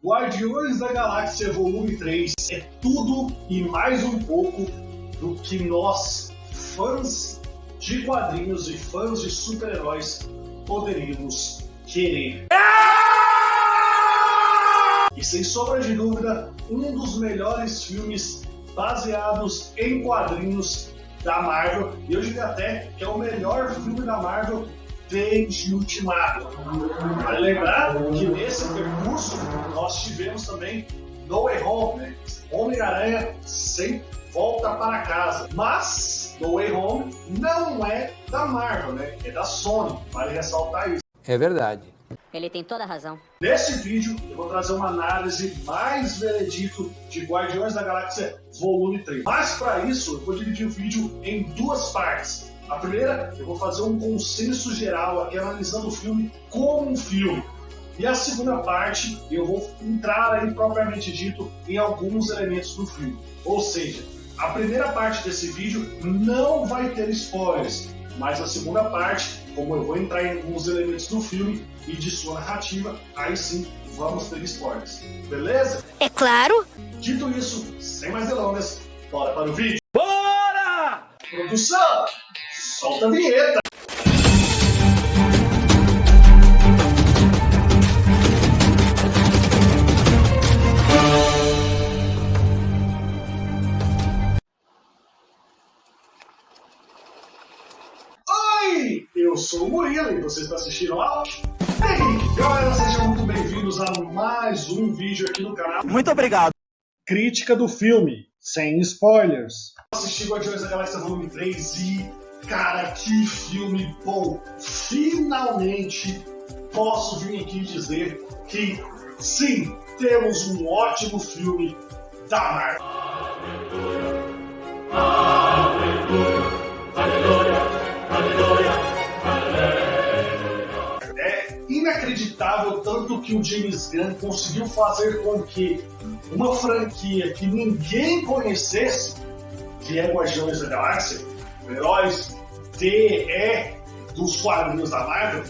Guardiões da Galáxia Volume 3 é tudo e mais um pouco do que nós, fãs de quadrinhos e fãs de super-heróis, poderíamos querer. E sem sombra de dúvida, um dos melhores filmes baseados em quadrinhos da Marvel, e eu diria até que é o melhor filme da Marvel desde Ultimato. Vale lembrar que nesse percurso nós tivemos também No Way Home, né? Homem-Aranha sem volta para casa. Mas No Way Home não é da Marvel, né? É da Sony. Vale ressaltar isso. É verdade. Ele tem toda a razão. Nesse vídeo eu vou trazer uma análise mais veredito de Guardiões da Galáxia Volume 3. Mas para isso eu vou dividir o vídeo em duas partes. A primeira, eu vou fazer um consenso geral aqui analisando o filme como um filme. E a segunda parte, eu vou entrar aí propriamente dito em alguns elementos do filme. Ou seja, a primeira parte desse vídeo não vai ter spoilers, mas a segunda parte, como eu vou entrar em alguns elementos do filme e de sua narrativa, aí sim vamos ter spoilers. Beleza? É claro! Dito isso, sem mais delongas, bora para o vídeo. Bora! Produção, solta a vinheta! Oi, eu sou o Murilo e você está assistindo ao... Ei, galera, sejam muito bem-vindos a mais um vídeo aqui no canal. Muito obrigado. Crítica do filme, sem spoilers. Assisti Guardiões da Galáxia Volume 3 e, cara, que filme bom! Finalmente posso vir aqui dizer que, sim, temos um ótimo filme da Marvel. Aleluia, aleluia, aleluia, aleluia. É inacreditável tanto que o James Gunn conseguiu fazer com que uma franquia que ninguém conhecesse, que é Guardiões da Galáxia, heróis dos quadrinhos da Marvel,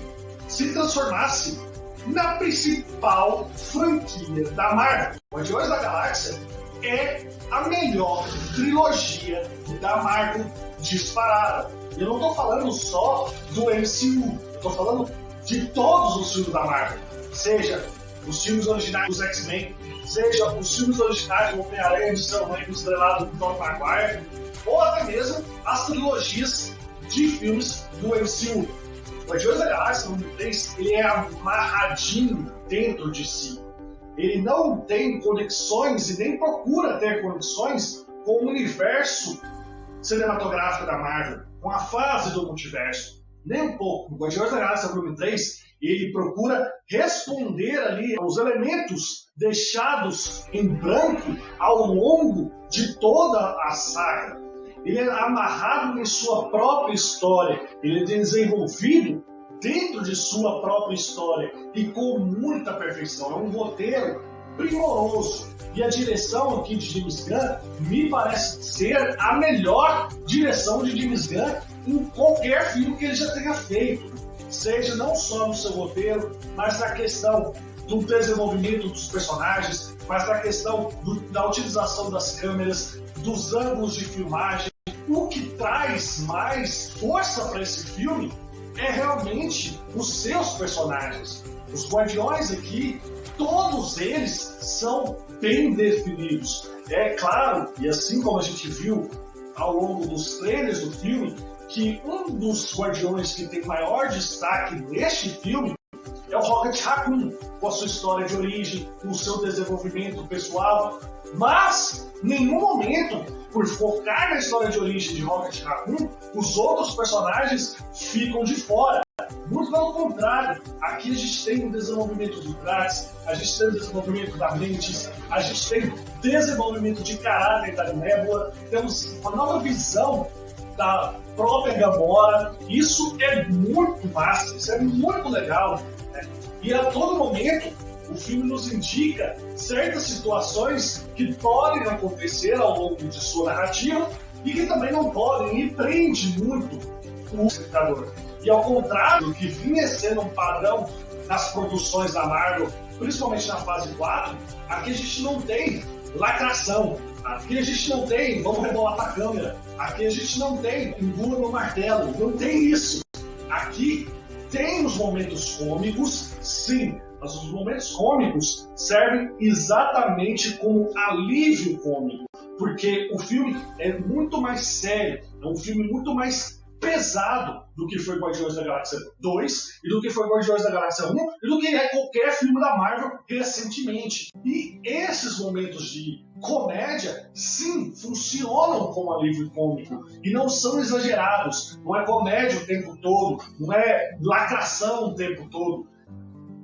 se transformasse na principal franquia da Marvel. Guardiões da Galáxia é a melhor trilogia da Marvel disparada. Eu não estou falando só do MCU, eu estou falando de todos os filmes da Marvel, seja os filmes originais dos X-Men, seja os filmes originais do Homem-Aranha de Sam Raimi estrelado do Tobey Maguire, ou até mesmo as trilogias de filmes do MCU. O Guardiões da Galáxia número 3, ele é amarradinho dentro de si. Ele não tem conexões e nem procura ter conexões com o universo cinematográfico da Marvel, com a fase do multiverso. Nem um pouco. O Guardiões da Galáxia volume 3, ele procura responder ali aos elementos deixados em branco ao longo de toda a saga. Ele é amarrado em sua própria história, ele é desenvolvido dentro de sua própria história e com muita perfeição. É um roteiro primoroso. E a direção aqui de James Gunn me parece ser a melhor direção de James Gunn em qualquer filme que ele já tenha feito. Seja não só no seu roteiro, mas na questão do desenvolvimento dos personagens, mas na questão da utilização das câmeras, dos ângulos de filmagem. O que traz mais força para esse filme é realmente os seus personagens. Os Guardiões aqui, todos eles são bem definidos. É claro, e assim como a gente viu ao longo dos trailers do filme, que um dos Guardiões que tem maior destaque neste filme é o Rocket Raccoon, com a sua história de origem, com o seu desenvolvimento pessoal, mas em nenhum momento, por focar na história de origem de Rocket Raccoon, os outros personagens ficam de fora. Muito pelo contrário, aqui a gente tem o desenvolvimento do Drax, a gente tem o desenvolvimento da Mantis, a gente tem desenvolvimento de caráter da Nebula, temos uma nova visão da própria Gamora. Isso é muito massa, isso é muito legal, né? E a todo momento o filme nos indica certas situações que podem acontecer ao longo de sua narrativa e que também não podem, e prende muito o espectador. E ao contrário do que vinha sendo um padrão nas produções da Marvel principalmente na fase 4, aqui a gente não tem lacração, aqui a gente não tem vamos rebolar pra câmera, aqui a gente não tem engula no martelo, não tem isso. Aqui tem os momentos cômicos, sim, mas os momentos cômicos servem exatamente como alívio cômico, porque o filme é muito mais sério, é um filme muito mais pesado do que foi Guardiões da Galáxia 2 e do que foi Guardiões da Galáxia 1 e do que é qualquer filme da Marvel recentemente. E esses momentos de comédia, sim, funcionam como alívio cômico e não são exagerados. Não é comédia o tempo todo, não é lacração o tempo todo.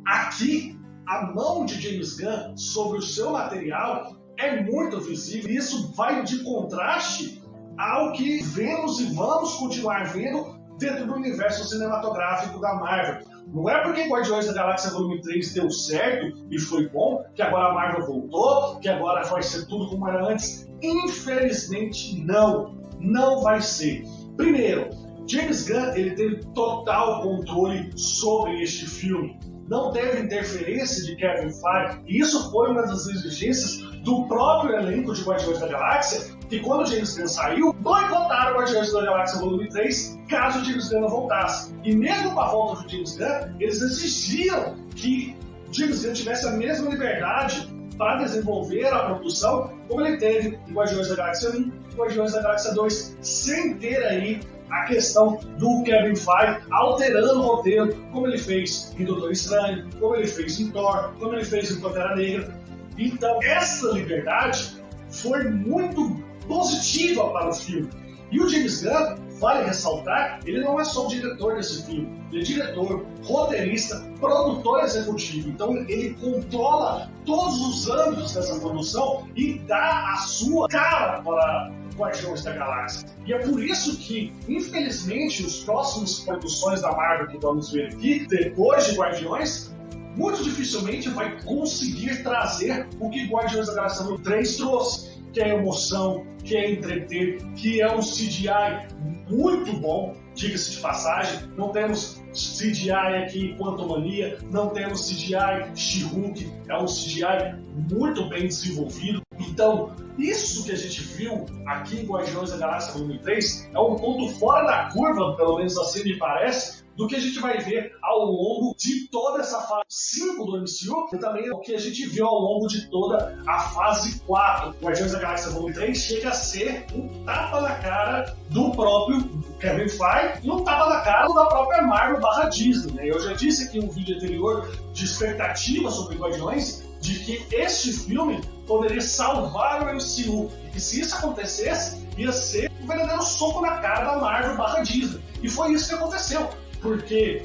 Aqui, a mão de James Gunn sobre o seu material é muito visível e isso vai de contraste ao que vemos e vamos continuar vendo dentro do universo cinematográfico da Marvel. Não é porque Guardiões da Galáxia Volume 3 deu certo e foi bom, que agora a Marvel voltou, que agora vai ser tudo como era antes. Infelizmente não, não vai ser. Primeiro, James Gunn ele teve total controle sobre este filme. Não teve interferência de Kevin Feige, e isso foi uma das exigências do próprio elenco de Guardiões da Galáxia, que quando o James Gunn saiu, boicotaram Guardiões da Galáxia Volume 3 caso o James Gunn não voltasse. E mesmo com a volta do James Gunn, eles exigiam que James Gunn tivesse a mesma liberdade para desenvolver a produção como ele teve em Guardiões da Galáxia 1 e Guardiões da Galáxia 2, sem ter aí a questão do Kevin Feige alterando o roteiro, como ele fez em Doutor Estranho, como ele fez em Thor, como ele fez em Pantera Negra. Então, essa liberdade foi muito positiva para o filme. E o James Gunn, vale ressaltar, ele não é só o diretor desse filme. Ele é diretor, roteirista, produtor executivo. Então, ele controla todos os âmbitos dessa produção e dá a sua cara para Guardiões da Galáxia. E é por isso que, infelizmente, os próximos produções da Marvel que vamos ver aqui, depois de Guardiões, muito dificilmente vai conseguir trazer o que Guardiões da Galáxia 3 trouxe, que é emoção, que é entreter, que é um CGI muito bom, diga-se de passagem. Não temos CGI aqui em Quantumania, não temos CGI She-Hulk, é um CGI muito bem desenvolvido. Então, isso que a gente viu aqui em Guardiões da Galáxia Volume 3 é um ponto fora da curva, pelo menos assim me parece, do que a gente vai ver ao longo de toda essa fase 5 do MCU e também o que a gente viu ao longo de toda a fase 4. Guardiões da Galáxia Volume 3 chega a ser um tapa na cara do próprio Kevin Feige e um tapa na cara da própria Marvel / Disney. Né? Eu já disse aqui em um vídeo anterior de expectativa sobre Guardiões de que este filme poderia salvar o MCU e que se isso acontecesse ia ser um verdadeiro soco na cara da Marvel / Disney. E foi isso que aconteceu. Porque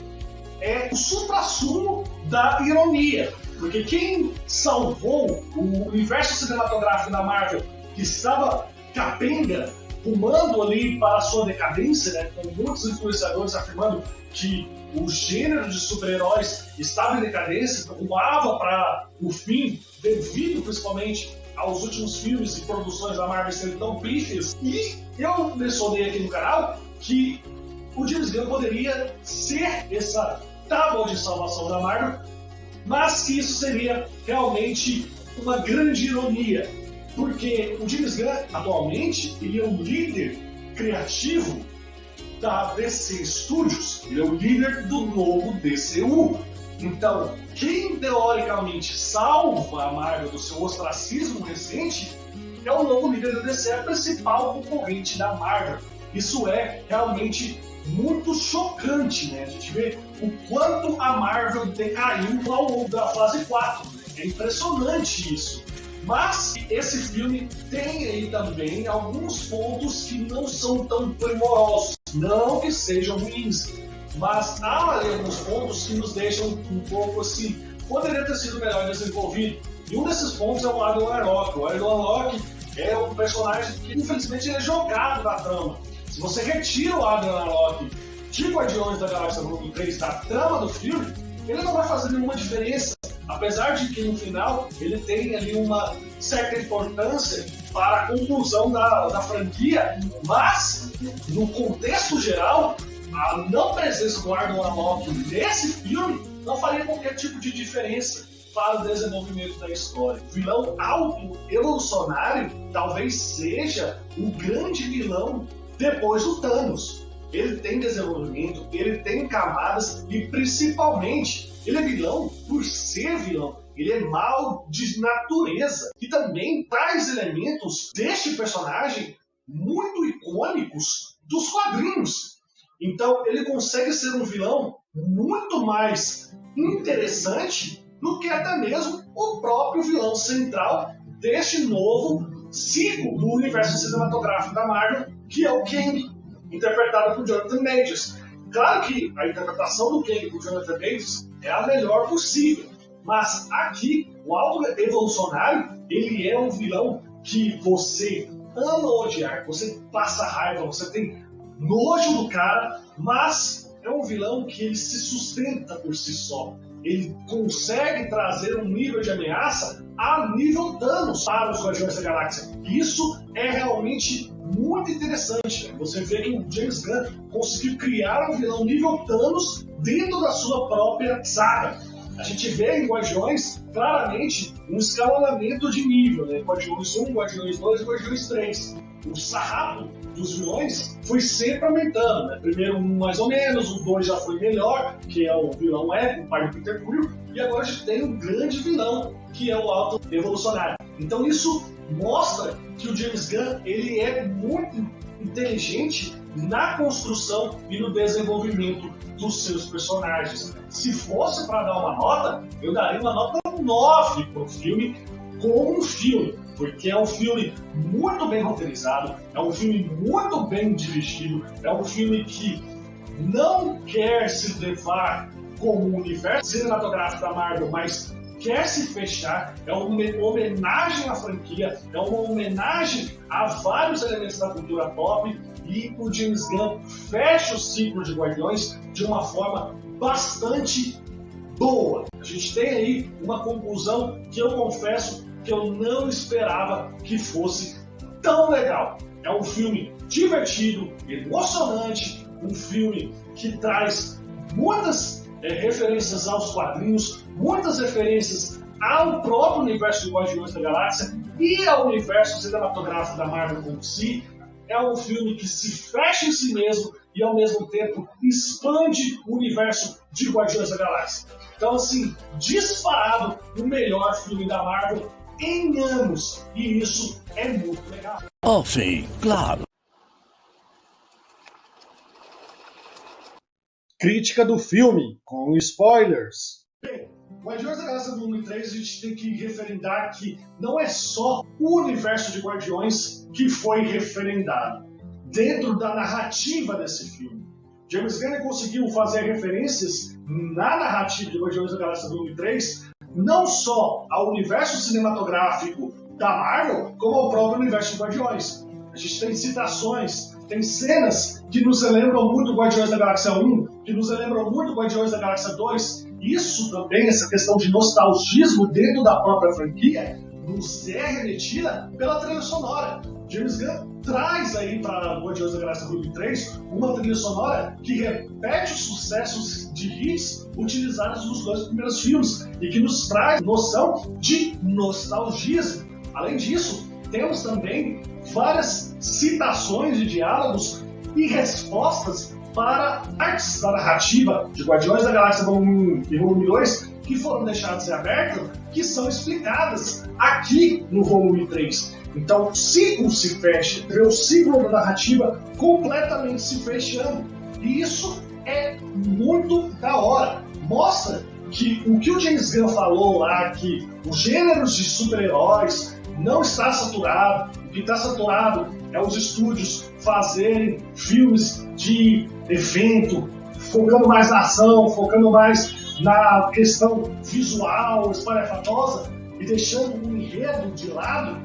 é o suprassumo da ironia. Porque quem salvou o universo cinematográfico da Marvel, que estava capenga, rumando ali para a sua decadência, né, com muitos influenciadores afirmando que o gênero de super-heróis estava em decadência, rumava para o fim, devido principalmente aos últimos filmes e produções da Marvel serem tão pífias. E eu mencionei aqui no canal que o James Gunn poderia ser essa tábua de salvação da Marvel, mas que isso seria realmente uma grande ironia, porque o James Gunn, atualmente, ele é o líder criativo da DC Studios, ele é o líder do novo DCU. Então, quem teoricamente salva a Marvel do seu ostracismo recente é o novo líder da DC, a principal concorrente da Marvel. Isso é realmente muito chocante, né? A gente vê o quanto a Marvel decaiu ao longo da fase 4. É impressionante isso. Mas esse filme tem aí também alguns pontos que não são tão primorosos. Não que sejam ruins, mas há ali alguns pontos que nos deixam um pouco assim, poderia ter sido melhor desenvolvido. E um desses pontos é o Adam Warlock. O Adam Warlock é um personagem que infelizmente ele é jogado na trama. Se você retira o Adam Warlock de Guardiões da Galáxia Volume 3 da trama do filme, ele não vai fazer nenhuma diferença. Apesar de que no final ele tem ali uma certa importância para a conclusão da franquia, mas no contexto geral, a não presença do Adam Warlock nesse filme não faria qualquer tipo de diferença. para o desenvolvimento da história. O vilão auto-evolucionário talvez seja o grande vilão depois do Thanos. Ele tem desenvolvimento, ele tem camadas e principalmente ele é vilão por ser vilão. Ele é mal de natureza e também traz elementos deste personagem muito icônicos dos quadrinhos. Então ele consegue ser um vilão muito mais interessante do que até mesmo o próprio vilão central deste novo ciclo do universo cinematográfico da Marvel, que é o Kang, interpretado por Jonathan Majors. Claro que a interpretação do Kang por Jonathan Majors é a melhor possível, mas aqui o auto-evolucionário, ele é um vilão que você ama odiar, você passa raiva, você tem nojo do cara, mas é um vilão que ele se sustenta por si só. Ele consegue trazer um nível de ameaça a nível Thanos para os Guardiões da Galáxia. Isso é realmente muito interessante. Você vê que o James Gunn conseguiu criar um vilão nível Thanos dentro da sua própria saga. A gente vê em Guardiões claramente um escalonamento de nível, né? Guardiões 1, Guardiões 2 e Guardiões 3. O sarrafo dos vilões foi sempre aumentando, né? Primeiro um mais ou menos, o 2 já foi melhor, que é o vilão Ego, o pai do Peter Quill, e agora a gente tem um grande vilão, que é o auto-evolucionário. Então isso mostra que o James Gunn ele é muito inteligente na construção e no desenvolvimento dos seus personagens. Se fosse para dar uma nota, eu daria uma nota 9 para o filme, como um filme, porque é um filme muito bem roteirizado, é um filme muito bem dirigido, é um filme que não quer se levar como o universo cinematográfico da Marvel, mas quer se fechar, é uma homenagem à franquia, é uma homenagem a vários elementos da cultura pop, e o James Gunn fecha o ciclo de Guardiões de uma forma bastante boa. A gente tem aí uma conclusão que eu confesso que eu não esperava que fosse tão legal. É um filme divertido, emocionante, um filme que traz muitas referências aos quadrinhos, muitas referências ao próprio universo de Guardiões da Galáxia e ao universo cinematográfico da Marvel como si. É um filme que se fecha em si mesmo e ao mesmo tempo expande o universo de Guardiões da Galáxia. Então, assim, disparado o melhor filme da Marvel em anos, e isso é muito legal. Oh, sim, claro. Crítica do filme, com spoilers. Bem, Guardiões da Galáxia Volume 3, a gente tem que referendar que não é só o universo de Guardiões que foi referendado dentro da narrativa desse filme. James Gunn conseguiu fazer referências na narrativa de Guardiões da Galáxia Volume 3 não só ao universo cinematográfico da Marvel, como ao próprio universo de Guardiões. A gente tem citações, tem cenas que nos lembram muito Guardiões da Galáxia 1, que nos lembram muito Guardiões da Galáxia 2. Isso também, essa questão de nostalgismo dentro da própria franquia, nos é remetida pela trilha sonora. James Gunn traz aí para Guardiões da Galáxia Volume 3 uma trilha sonora que repete os sucessos de hits utilizados nos dois primeiros filmes e que nos traz noção de nostalgismo. Além disso, temos também várias citações de diálogos e respostas para artes da narrativa de Guardiões da Galáxia Volume 1 e Volume 2 que foram deixadas em aberto, que são explicadas aqui no Volume 3. Então o ciclo se fecha, o ciclo da narrativa completamente se fechando. E isso é muito da hora. Mostra que o James Gunn falou lá, que os gêneros de super-heróis não está saturado, o que está saturado é os estúdios fazerem filmes de evento, focando mais na ação, focando mais na questão visual, espalhafatosa, e deixando o enredo de lado.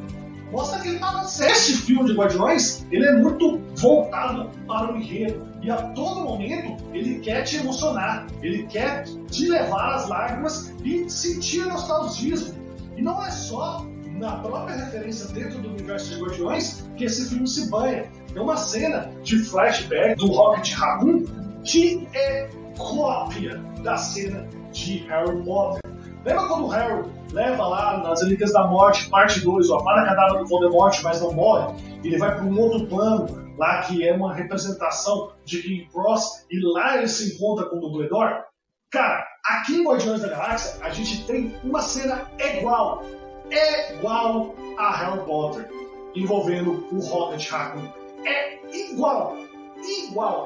Mostra que esse filme de Guardiões, ele é muito voltado para o enredo. E a todo momento, ele quer te emocionar. Ele quer te levar às lágrimas e sentir nostalgismo. E não é só na própria referência dentro do universo de Guardiões que esse filme se banha. Tem uma cena de flashback do Rocket Raccoon que é cópia da cena de Harry Potter. Lembra quando o Harry leva lá nas Relíquias da Morte, parte 2, o Abracadabra do Voldemort, mas não morre? Ele vai para um outro plano, lá que é uma representação de King Cross, e lá ele se encontra com o Dumbledore. Cara, aqui em Guardiões da Galáxia, a gente tem uma cena igual a Harry Potter, envolvendo o Rocket Raccoon. É igual.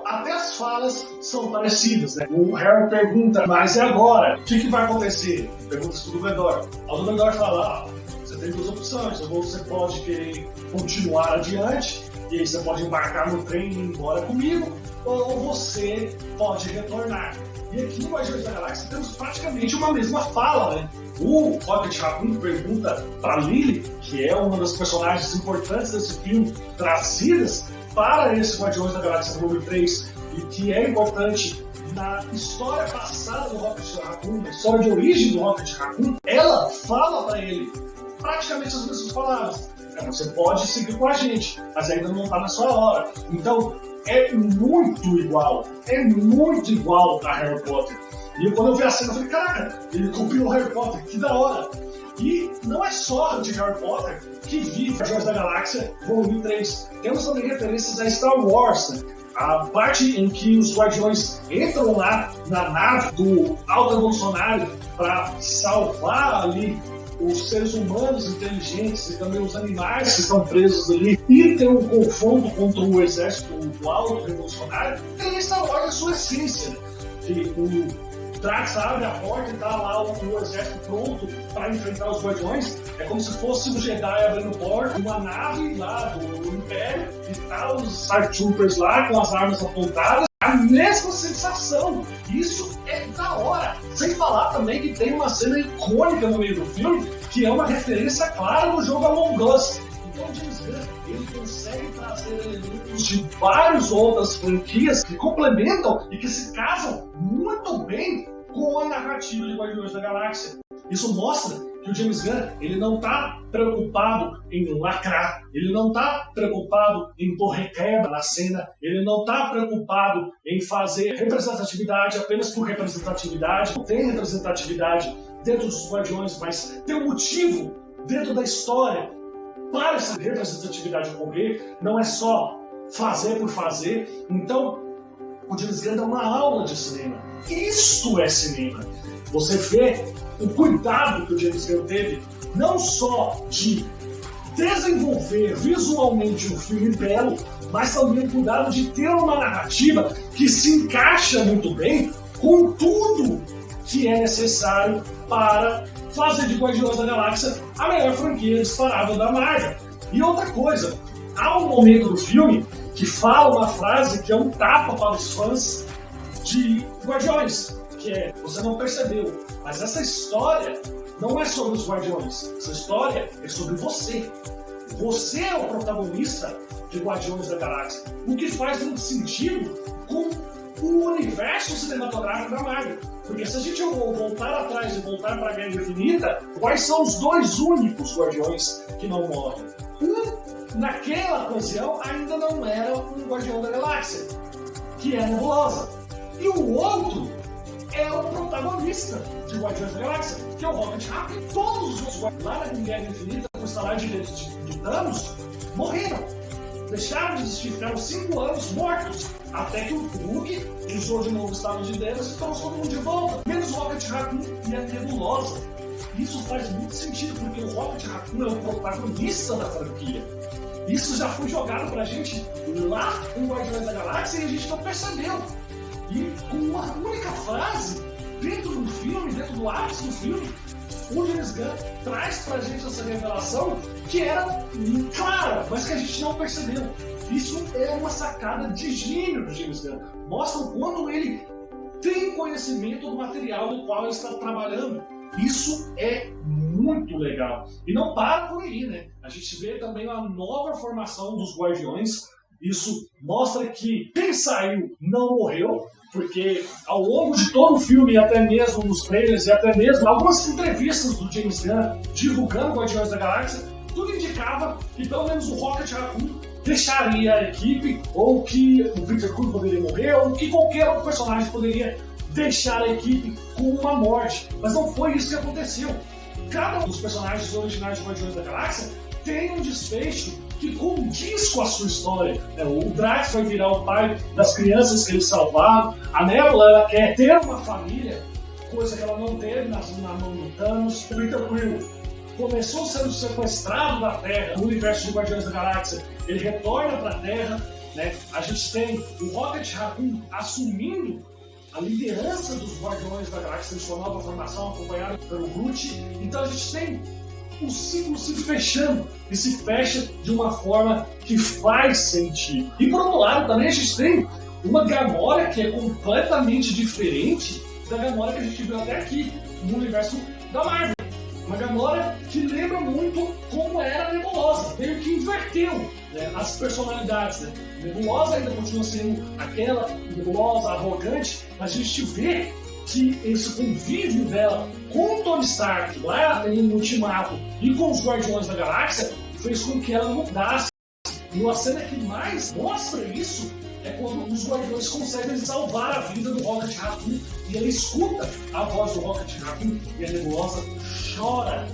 Até as falas são parecidas, né? O Harry pergunta, mas e agora? O que vai acontecer? Pergunta isso pro Dumbledore. O Dumbledore fala, você tem duas opções, ou você pode querer continuar adiante, e aí você pode embarcar no trem e ir embora comigo, ou você pode retornar. E aqui no Guardiões da Galáxia temos praticamente uma mesma fala, né? O Rocket Raccoon pergunta para Lily, que é uma das personagens importantes desse filme, trazidas para esse Guardiões da Galáxia volume 3, e que é importante na história passada do Rocket Raccoon, na história de origem do Rocket Raccoon. Ela fala para ele praticamente as mesmas palavras. Você pode seguir com a gente, mas ainda não está na sua hora. Então, é muito igual a Harry Potter. E quando eu vi a cena, eu falei, caraca, ele copiou Harry Potter, que da hora. E não é só de Harry Potter que vive Guardiões da Galáxia volume 3. Temos também referências a Star Wars, né? A parte em que os Guardiões entram lá na nave do Alto Evolucionário para salvar ali os seres humanos inteligentes e também os animais que estão presos ali, e tem um confronto contra o exército do Alto Revolucionário. Tem Star Wars em sua essência, né? Que o Drax abre a porta e tá lá o exército pronto para enfrentar os Guardiões. É como se fosse um Jedi abrindo porta, uma nave lá do Império, e tá os Star Troopers lá com as armas apontadas. A mesma sensação. Isso é da hora. Sem falar também que tem uma cena icônica no meio do filme, que é uma referência clara no jogo Among Us. Então, James Gunn, ele consegue trazer elementos de várias outras franquias que complementam e que se casam muito bem com a narrativa de Guardiões da Galáxia. Isso mostra que o James Gunn, ele não está preocupado em lacrar, ele não está preocupado em pôr requebra na cena, ele não está preocupado em fazer representatividade apenas por representatividade. Não tem representatividade dentro dos Guardiões, mas tem um motivo dentro da história para essa representatividade ocorrer. Não é só fazer por fazer. Então, o James Gunn dá uma aula de cinema. Isto é cinema. Você vê o cuidado que o James Gunn teve, não só de desenvolver visualmente um filme belo, mas também o cuidado de ter uma narrativa que se encaixa muito bem com tudo que é necessário para fazer de Guardiões da Galáxia a melhor franquia disparável da Marvel. E outra coisa, há um momento do filme que fala uma frase que é um tapa para os fãs de Guardiões, que é, você não percebeu, mas essa história não é sobre os Guardiões, essa história é sobre você. Você é o protagonista de Guardiões da Galáxia, o que faz muito sentido com o universo cinematográfico da Marvel. Porque se a gente voltar atrás e voltar para a Guerra Infinita, quais são os dois únicos Guardiões que não morrem? Um, naquela ocasião, ainda não era um Guardião da Galáxia, que é a Nebulosa. E o outro é o protagonista de Guardiões da Galáxia, que é o Rocket Raccoon. Todos os outros Guardiões lá na Guerra Infinita, com o estalar de dedos de Thanos, morreram. Deixaram de existir, ficaram 5 anos mortos, até que o Hulk usou de novo o estado de dedos e trouxe todo mundo de volta, menos o Rocket Raccoon e a Nebulosa. Isso faz muito sentido, porque o Rocket Raccoon é o protagonista da franquia. Isso já foi jogado pra gente lá em Guardiões da Galáxia e a gente não percebeu. E com uma única frase, dentro do filme, dentro do ápice do filme, o James Gunn traz pra gente essa revelação que era clara, mas que a gente não percebeu. Isso é uma sacada de gênio do James Gunn. Mostra o quanto ele tem conhecimento do material do qual ele está trabalhando. Isso é muito legal. E não para por aí, né? A gente vê também a nova formação dos Guardiões. Isso mostra que quem saiu não morreu, porque ao longo de todo o filme, e até mesmo nos trailers, e até mesmo algumas entrevistas do James Gunn divulgando Guardiões da Galáxia, tudo indicava que pelo menos o Rocket Raccoon deixaria a equipe, ou que o Peter Quill poderia morrer, ou que qualquer outro personagem poderia deixar a equipe com uma morte. Mas não foi isso que aconteceu. Cada um dos personagens originais de Guardiões da Galáxia tem um desfecho que condiz com a sua história. O Drax vai virar o pai das crianças que eles salvaram. A Nebula, ela quer ter uma família, coisa que ela não teve na mão do Thanos. O Peter Quill começou sendo sequestrado da Terra no universo de Guardiões da Galáxia. Ele retorna para a Terra, né? A gente tem o Rocket Raccoon assumindo a liderança dos Guardiões da Galáxia em sua nova formação, acompanhado pelo Groot. Então a gente tem o ciclo se fechando, e se fecha de uma forma que faz sentido. E por outro lado, também a gente tem uma Gamora que é completamente diferente da Gamora que a gente viu até aqui no universo da Marvel. Uma Gamora que lembra muito como era a Nebulosa, meio que inverteu, né, as personalidades. Né? Nebulosa ainda continua sendo aquela Nebulosa arrogante, mas a gente vê que esse convívio dela com o Tony Stark lá em Ultimato e com os Guardiões da Galáxia fez com que ela mudasse. E uma cena que mais mostra isso é quando os Guardiões conseguem salvar a vida do Rocket Raccoon e ela escuta a voz do Rocket Raccoon e a Nebulosa chora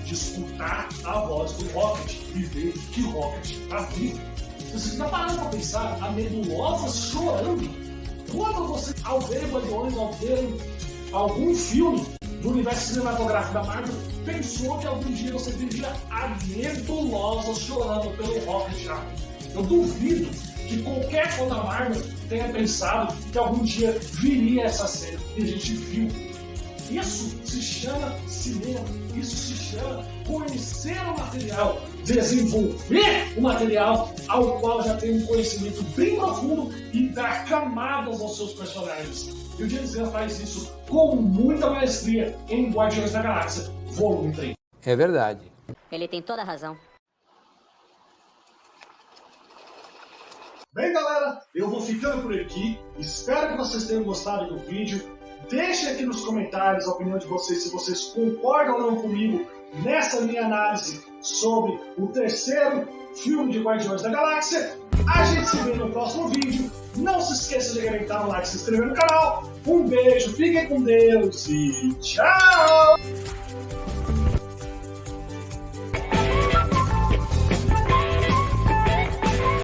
de escutar a voz do Rocket e ver que o Rocket está vivo. Você está parando para pensar, a Nebulosa chorando. Quando você, ao ver Guardiões, ao ver algum filme do universo cinematográfico da Marvel, pensou que algum dia você veria a Nebulosa chorando pelo Rocket Raccoon? Eu duvido que qualquer fã da Marvel tenha pensado que algum dia viria essa cena. E a gente viu. Isso se chama cinema, isso se chama conhecer o material, desenvolver o material ao qual já tem um conhecimento bem profundo e dar camadas aos seus personagens. E o James Gunn faz isso com muita maestria em Guardiões da Galáxia, volume 3. É verdade. Ele tem toda a razão. Bem, galera, eu vou ficando por aqui. Espero que vocês tenham gostado do vídeo. Deixem aqui nos comentários a opinião de vocês, se vocês concordam ou não comigo nessa minha análise sobre o terceiro filme de Guardiões da Galáxia. A gente se vê no próximo vídeo. Não se esqueça de arrebentar o like e se inscrever no canal. Um beijo, fiquem com Deus e tchau!